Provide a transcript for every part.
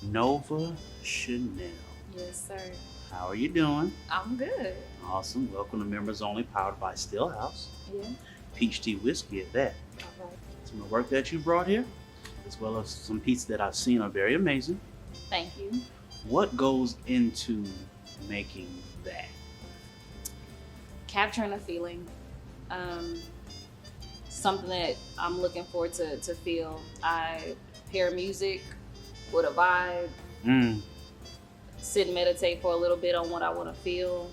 Nova Chanel. Yes, sir. How are you doing? I'm good. Awesome. Welcome to Members Only, powered by Stillhouse. Yeah. Peach tea whiskey at that. All right. Some of the work that you brought here, as well as some pieces that I've seen, are very amazing. Thank you. What goes into making that? Capturing a feeling. Something that I'm looking forward to feel. I pair music with a vibe, Mm, sit and meditate for a little bit on what I want to feel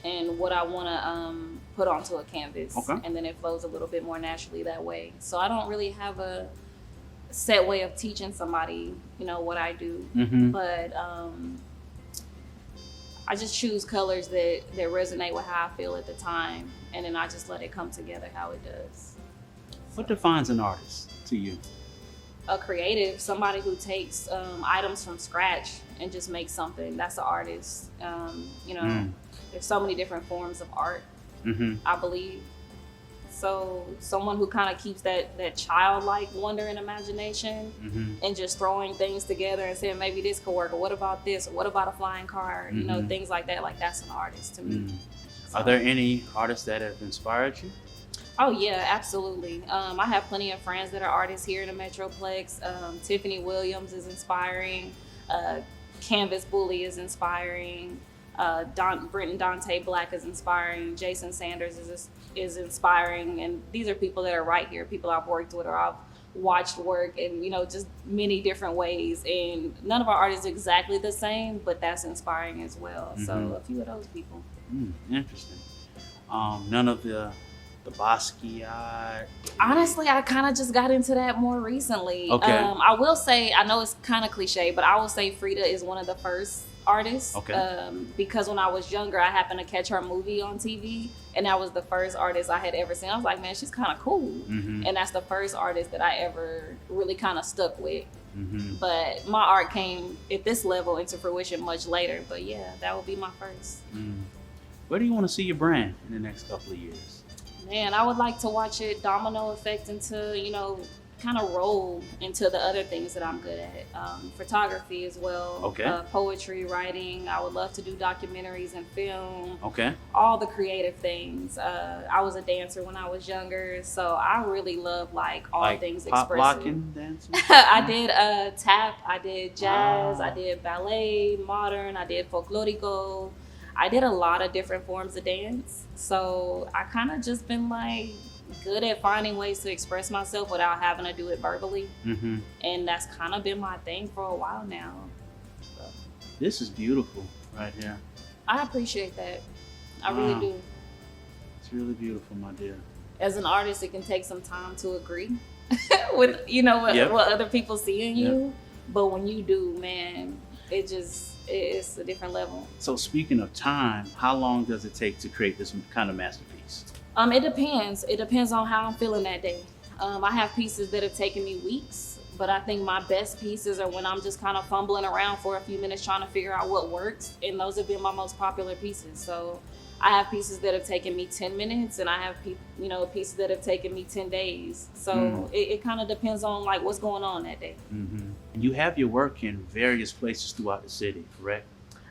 and what I want to put onto a canvas. Okay. And then it flows a little bit more naturally that way. So I don't really have a set way of teaching somebody, what I do. mm-hmm. But I just choose colors that resonate with how I feel at the time, and then I just let it come together how it does. What defines an artist to you? A creative, somebody who takes items from scratch and just makes something. That's an artist. There's so many different forms of art, Mm-hmm. I believe. So someone who kind of keeps that childlike wonder and imagination, Mm-hmm. and just throwing things together and saying maybe this could work, or what about this, or what about a flying car, Mhm. things like that. Like, that's an artist to me. Mm. So- Are there any artists that have inspired you? Oh yeah, absolutely. I have plenty of friends that are artists here in the Metroplex. Tiffany Williams is inspiring. Canvas Bully is inspiring. Brenton Dante Black is inspiring. Jason Sanders is inspiring. And these are people that are right here, people I've worked with or I've watched work in, just many different ways. And none of our art is exactly the same, but that's inspiring as well. Mhm. So a few of those people. Interesting. None of the Basquiat. Honestly, I kind of just got into that more recently. Okay. I will say, I know it's kind of cliche, but I will say Frida is one of the first artists. Okay. Because when I was younger, I happened to catch her movie on TV, and that was the first artist I had ever seen. I was like, man, she's kind of cool. Mm-hmm. And that's the first artist that I ever really kind of stuck with. Mm-hmm. But my art came at this level into fruition much later. But yeah, that would be my first. Mm. Where do you want to see your brand in the next couple of years? Man, I would like to watch it domino effect into, kind of roll into the other things that I'm good at. Photography as well. Okay. Poetry, writing. I would love to do documentaries and film. Okay. All the creative things. I was a dancer when I was younger, so I really love all things pop expressive. locking dancing? I did tap, I did jazz, I did ballet, modern, I did folklorico. I did a lot of different forms of dance. So I kind of just been good at finding ways to express myself without having to do it verbally. Mm-hmm. And that's kind of been my thing for a while now. So This is beautiful right here. I appreciate that. I really Wow. do. It's really beautiful, my dear. As an artist, it can take some time to agree with, Yep. what other people see in Yep. you. But when you do, man, it's a different level. So speaking of time, how long does it take to create this kind of masterpiece? It depends. It depends on how I'm feeling that day. I have pieces that have taken me weeks, but I think my best pieces are when I'm just kind of fumbling around for a few minutes trying to figure out what works, and those have been my most popular pieces. So I have pieces that have taken me 10 minutes, and I have pieces that have taken me 10 days. So it kind of depends on what's going on that day. Mm-hmm. And you have your work in various places throughout the city, correct?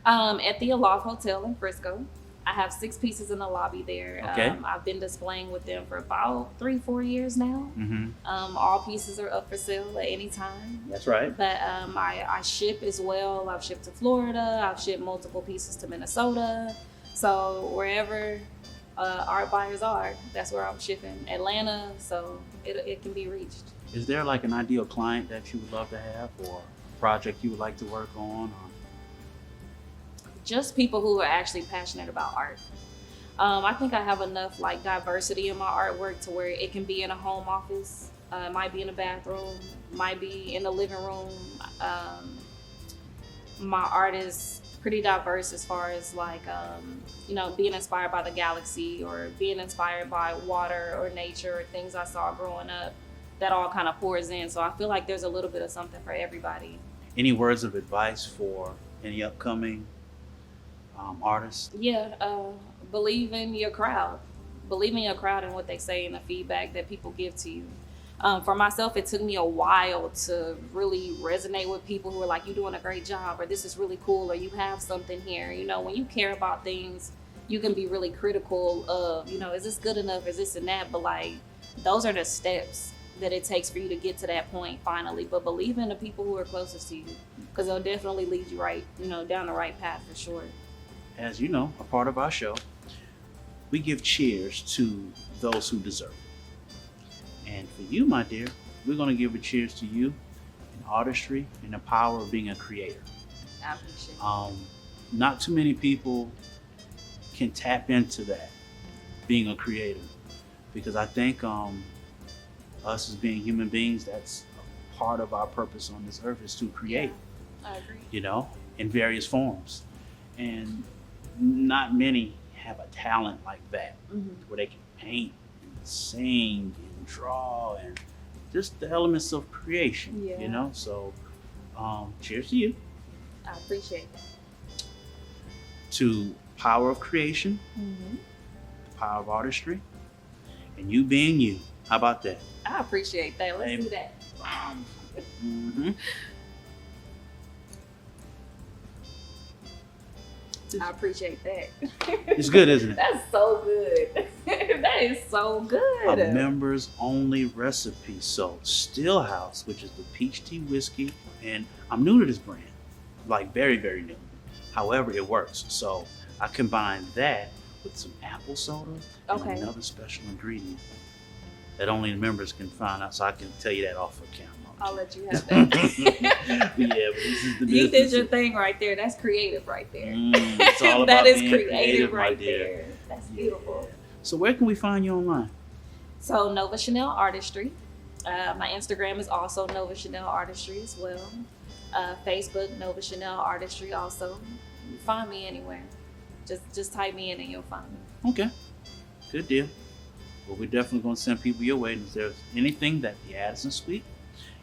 At the Aloft Hotel in Frisco. I have 6 pieces in the lobby there. Okay. I've been displaying with them for about 3-4 years now. Mm-hmm. All pieces are up for sale at any time. That's right. But I ship as well. I've shipped to Florida. I've shipped multiple pieces to Minnesota. So wherever art buyers are, that's where I'm shipping. Atlanta, so it can be reached. Is there an ideal client that you would love to have, or a project you would like to work on? Just people who are actually passionate about art. I think I have enough diversity in my artwork to where it can be in a home office, it might be in a bathroom, might be in the living room. My art is pretty diverse as far as being inspired by the galaxy or being inspired by water or nature or things I saw growing up. That all kind of pours in. So I feel like there's a little bit of something for everybody. Any words of advice for any upcoming artists? Yeah, believe in your crowd. Believe in your crowd and what they say and the feedback that people give to you. For myself, it took me a while to really resonate with people who are like, "You're doing a great job," or "This is really cool," or "You have something here." You know, when you care about things, you can be really critical of, you know, is this good enough? Is this and that? But like, those are the steps that it takes for you to get to that point finally. But believe in the people who are closest to you, because they'll definitely lead you right, you know, down the right path for sure. As you know, a part of our show, we give cheers to those who deserve it. And for you, my dear, we're going to give a cheers to you in artistry and the power of being a creator. I appreciate it. Not too many people can tap into that, being a creator, because I think us as being human beings, that's a part of our purpose on this earth is to create. Yeah, I agree. You know, in various forms. And not many have a talent like that, where they can paint and sing and draw and just the elements of creation, you know? So cheers to you. I appreciate that. To power of creation, the power of artistry, and you being you. How about that? I appreciate that. Let's do that. I appreciate that. It's good, isn't it? That's so good. That is so good. A members only recipe. So Stillhouse, which is the peach tea whiskey, and I'm new to this brand, like very, very new. However, it works. So I combine that with some apple soda and another special ingredient that only the members can find out. So I can tell you that off of camera. I'll let you have that. Yeah, but this is the business. You did your thing right there. That's creative right there. It's all about that is being creative my right dear. there. That's beautiful. So where can we find you online? So Nova Chanel Artistry. My Instagram is also Nova Chanel Artistry as well. Facebook, Nova Chanel Artistry also. You find me anywhere. Just type me in and you'll find me. Okay, good deal. Well, we're definitely going to send people your way. And if there's anything that the Addison Suite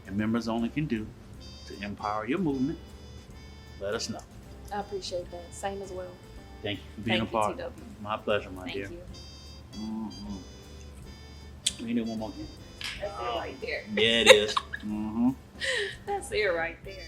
and members only can do to empower your movement, let us know. I appreciate that. Same as well. Thank you for being a part. TW. My pleasure, my dear. Thank you. We need one more game. That's it right there. Yeah, it is. That's it right there.